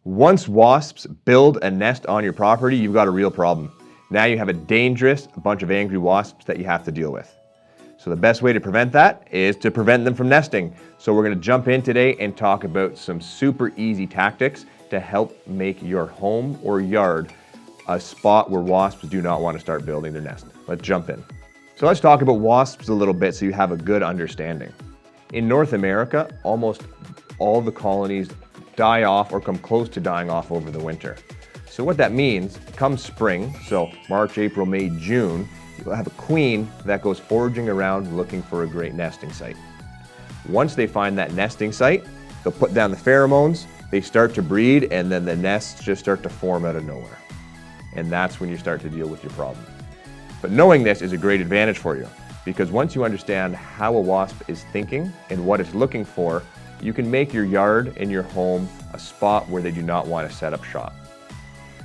Once wasps build a nest on your property, you've got a real problem. Now you have a dangerous bunch of angry wasps that you have to deal with. So the best way to prevent that is to prevent them from nesting. So we're going to jump in today and talk about some super easy tactics to help make your home or yard a spot where wasps do not want to start building their nest. Let's jump in. So let's talk about wasps a little bit so you have a good understanding. In North America, almost all the colonies die off or come close to dying off over the winter. So what that means, come spring, so March, April, May, June, you'll have a queen that goes foraging around looking for a great nesting site. Once they find that nesting site, they'll put down the pheromones, they start to breed, and then the nests just start to form out of nowhere. And that's when you start to deal with your problem. But knowing this is a great advantage for you, because once you understand how a wasp is thinking and what it's looking for, you can make your yard and your home a spot where they do not want to set up shop.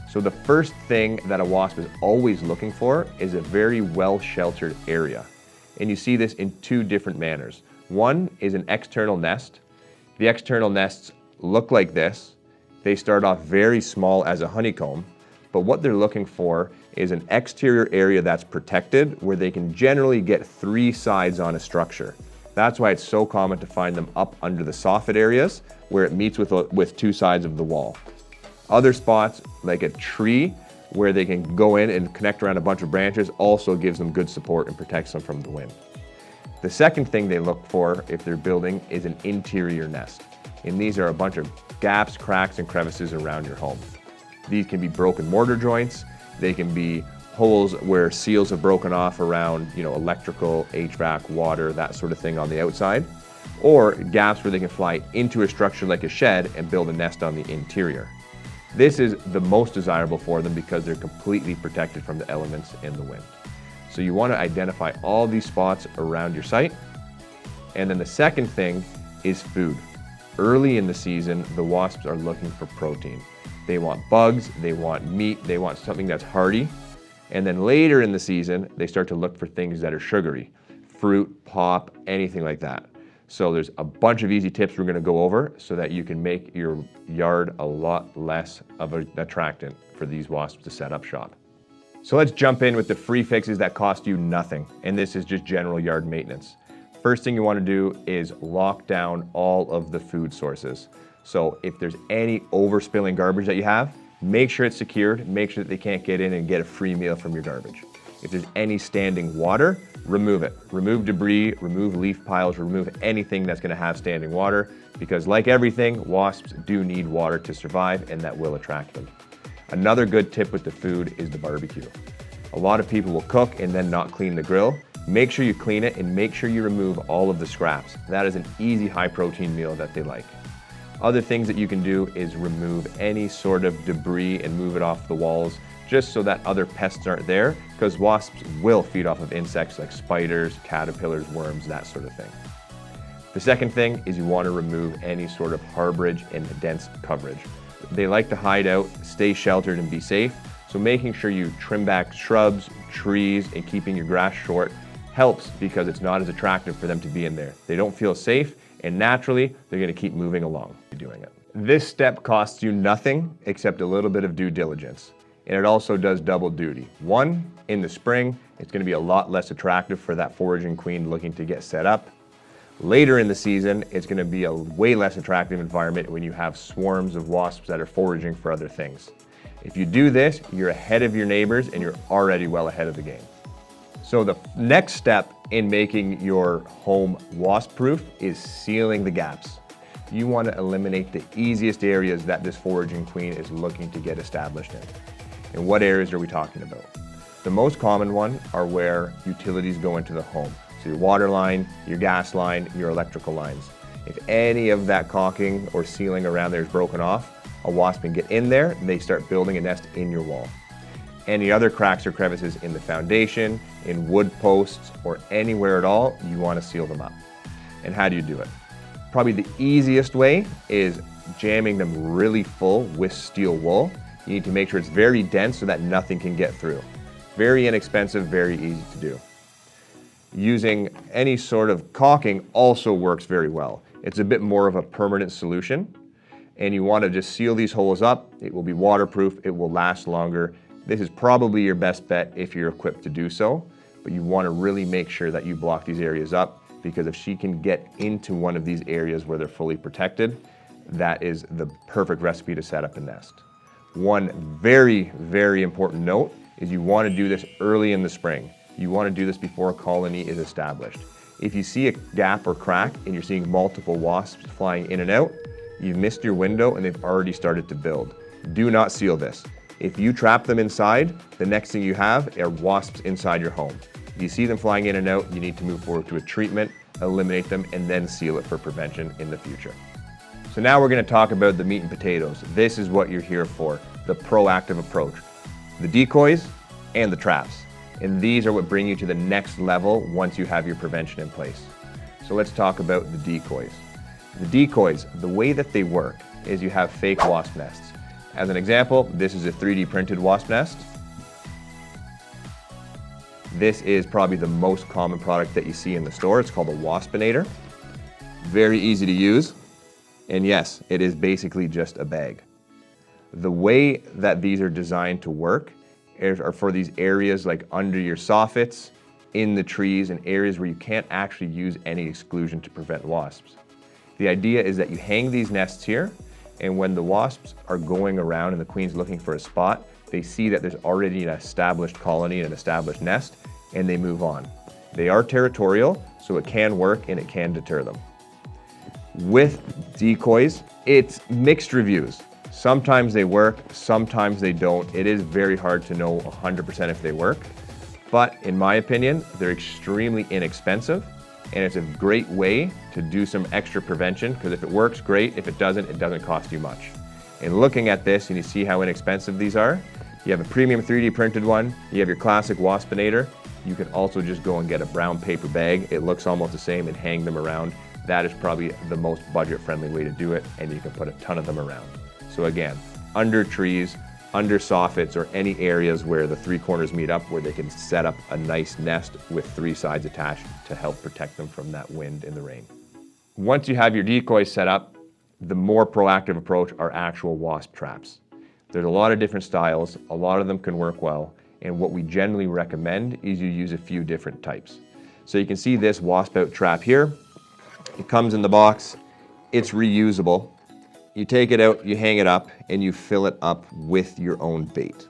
So the first thing that a wasp is always looking for is a very well-sheltered area. And you see this in two different manners. One is an external nest. The external nests look like this. They start off very small as a honeycomb, but what they're looking for is an exterior area that's protected where they can generally get three sides on a structure. That's why it's so common to find them up under the soffit areas where it meets with two sides of the wall. Other spots, like a tree, where they can go in and connect around a bunch of branches, also gives them good support and protects them from the wind. The second thing they look for if they're building is an interior nest. And these are a bunch of gaps, cracks, and crevices around your home. These can be broken mortar joints. They can be holes where seals have broken off around, electrical, HVAC, water, that sort of thing on the outside, or gaps where they can fly into a structure like a shed and build a nest on the interior. This is the most desirable for them because they're completely protected from the elements and the wind. So you want to identify all these spots around your site. And then the second thing is food. Early in the season, the wasps are looking for protein. They want bugs, they want meat, they want something that's hardy. And then later in the season, they start to look for things that are sugary, fruit, pop, anything like that. So there's a bunch of easy tips we're going to go over so that you can make your yard a lot less of an attractant for these wasps to set up shop. So let's jump in with the free fixes that cost you nothing. And this is just general yard maintenance. First thing you want to do is lock down all of the food sources. So if there's any overspilling garbage that you have, make sure it's secured, make sure that they can't get in and get a free meal from your garbage. If there's any standing water, remove it. Remove debris, remove leaf piles, remove anything that's going to have standing water, because like everything, wasps do need water to survive, and that will attract them. Another good tip with the food is the barbecue. A lot of people will cook and then not clean the grill. Make sure you clean it and make sure you remove all of the scraps. That is an easy high protein meal that they like. Other things that you can do is remove any sort of debris and move it off the walls just so that other pests aren't there, because wasps will feed off of insects like spiders, caterpillars, worms, that sort of thing. The second thing is you want to remove any sort of harborage and dense coverage. They like to hide out, stay sheltered, and be safe, so making sure you trim back shrubs, trees, and keeping your grass short helps because it's not as attractive for them to be in there. They don't feel safe, and naturally, they're going to keep moving along doing it. This step costs you nothing except a little bit of due diligence. And it also does double duty. One, in the spring, it's going to be a lot less attractive for that foraging queen looking to get set up. Later in the season, it's going to be a way less attractive environment when you have swarms of wasps that are foraging for other things. If you do this, you're ahead of your neighbors and you're already well ahead of the game. So the next step in making your home wasp-proof is sealing the gaps. You want to eliminate the easiest areas that this foraging queen is looking to get established in. And what areas are we talking about? The most common one are where utilities go into the home. So your water line, your gas line, your electrical lines. If any of that caulking or sealing around there is broken off, a wasp can get in there and they start building a nest in your wall. Any other cracks or crevices in the foundation, in wood posts, or anywhere at all, you want to seal them up. And how do you do it? Probably the easiest way is jamming them really full with steel wool. You need to make sure it's very dense so that nothing can get through. Very inexpensive, very easy to do. Using any sort of caulking also works very well. It's a bit more of a permanent solution. and you want to just seal these holes up. It will be waterproof, it will last longer. This is probably your best bet if you're equipped to do so, but you want to really make sure that you block these areas up, because if she can get into one of these areas where they're fully protected, that is the perfect recipe to set up a nest. One very, very important note is you want to do this early in the spring. You want to do this before a colony is established. If you see a gap or crack and you're seeing multiple wasps flying in and out, you've missed your window and they've already started to build. Do not seal this. If you trap them inside, the next thing you have are wasps inside your home. If you see them flying in and out, you need to move forward to a treatment, eliminate them, and then seal it for prevention in the future. So now we're going to talk about the meat and potatoes. This is what you're here for, the proactive approach. The decoys and the traps. And these are what bring you to the next level once you have your prevention in place. So let's talk about the decoys. The decoys, the way that they work is you have fake wasp nests. As an example, this is a 3D printed wasp nest. This is probably the most common product that you see in the store. It's called a Waspinator. Very easy to use. And yes, it is basically just a bag. The way that these are designed to work are for these areas like under your soffits, in the trees, and areas where you can't actually use any exclusion to prevent wasps. The idea is that you hang these nests here, and when the wasps are going around and the queen's looking for a spot, they see that there's already an established colony, an established nest, and they move on. They are territorial, so it can work and it can deter them. With decoys, it's mixed reviews. Sometimes they work, sometimes they don't. It is very hard to know 100% if they work, but in my opinion, they're extremely inexpensive, and it's a great way to do some extra prevention, because if it works, great. If it doesn't cost you much. And looking at this, and you see how inexpensive these are, you have a premium 3D printed one, you have your classic Waspinator. You can also just go and get a brown paper bag. It looks almost the same, and hang them around. That is probably the most budget-friendly way to do it, and you can put a ton of them around. So again, under trees, under soffits, or any areas where the three corners meet up, where they can set up a nice nest with three sides attached to help protect them from that wind and the rain. Once you have your decoys set up, the more proactive approach are actual wasp traps. There's a lot of different styles, a lot of them can work well, and what we generally recommend is you use a few different types. So you can see this wasp out trap here. It comes in the box, it's reusable. You take it out, you hang it up, and you fill it up with your own bait.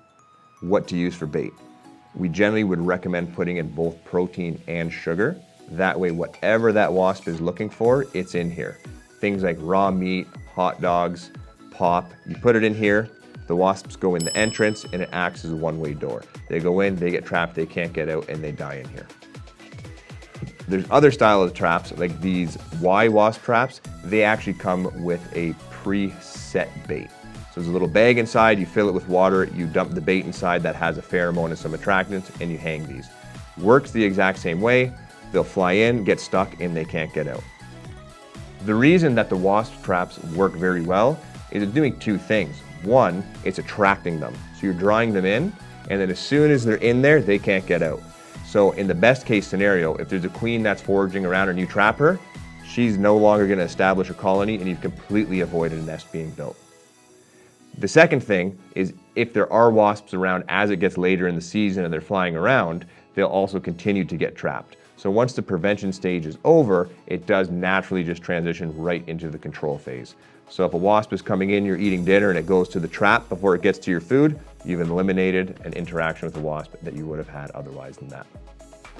What to use for bait? We generally would recommend putting in both protein and sugar. That way, whatever that wasp is looking for, it's in here. Things like raw meat, hot dogs, pop, you put it in here, the wasps go in the entrance, and it acts as a one-way door. They go in, they get trapped, they can't get out, and they die in here. There's other styles of traps, like these Y wasp traps. They actually come with a pre-set bait. So there's a little bag inside, you fill it with water, you dump the bait inside that has a pheromone and some attractants, and you hang these. Works the exact same way. They'll fly in, get stuck, and they can't get out. The reason that the wasp traps work very well is it's doing two things. One, it's attracting them. So you're drawing them in, and then as soon as they're in there, they can't get out. So in the best case scenario, if there's a queen that's foraging around and you trap her, she's no longer going to establish a colony, and you've completely avoided a nest being built. The second thing is, if there are wasps around as it gets later in the season and they're flying around, they'll also continue to get trapped. So once the prevention stage is over, it does naturally just transition right into the control phase. So if a wasp is coming in, you're eating dinner, and it goes to the trap before it gets to your food, you've eliminated an interaction with the wasp that you would have had otherwise than that.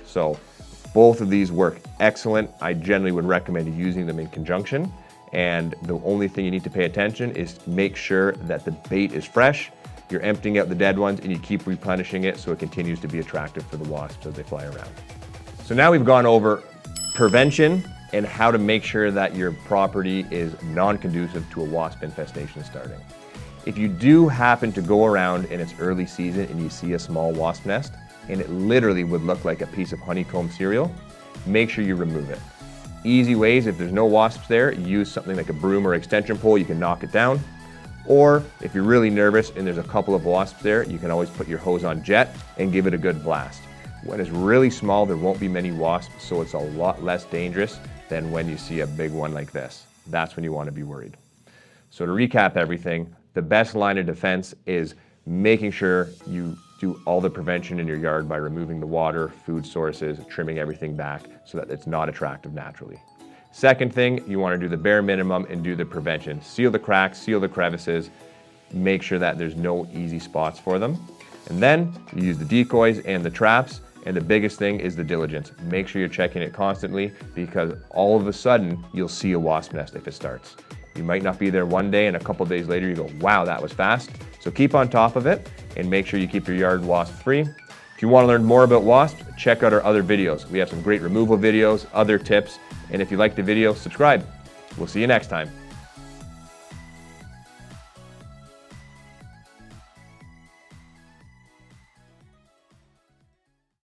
So both of these work excellent. I generally would recommend using them in conjunction. And the only thing you need to pay attention is make sure that the bait is fresh, you're emptying out the dead ones, and you keep replenishing it so it continues to be attractive for the wasps as they fly around. So now we've gone over prevention and how to make sure that your property is non-conducive to a wasp infestation starting. If you do happen to go around in its early season and you see a small wasp nest, and it literally would look like a piece of honeycomb cereal, make sure you remove it. Easy ways, if there's no wasps there, use something like a broom or extension pole, you can knock it down. Or if you're really nervous and there's a couple of wasps there, you can always put your hose on jet and give it a good blast. When it's really small, there won't be many wasps, so it's a lot less dangerous than when you see a big one like this. That's when you want to be worried. So to recap everything, the best line of defense is making sure you do all the prevention in your yard by removing the water, food sources, trimming everything back so that it's not attractive naturally. Second thing, you want to do the bare minimum and do the prevention. Seal the cracks, seal the crevices, make sure that there's no easy spots for them. And then you use the decoys and the traps. And the biggest thing is the diligence. Make sure you're checking it constantly, because all of a sudden you'll see a wasp nest if it starts. You might not be there one day and a couple days later you go, wow, that was fast. So keep on top of it and make sure you keep your yard wasp free. If you want to learn more about wasps, check out our other videos. We have some great removal videos, other tips, and if you like the video, subscribe. We'll see you next time.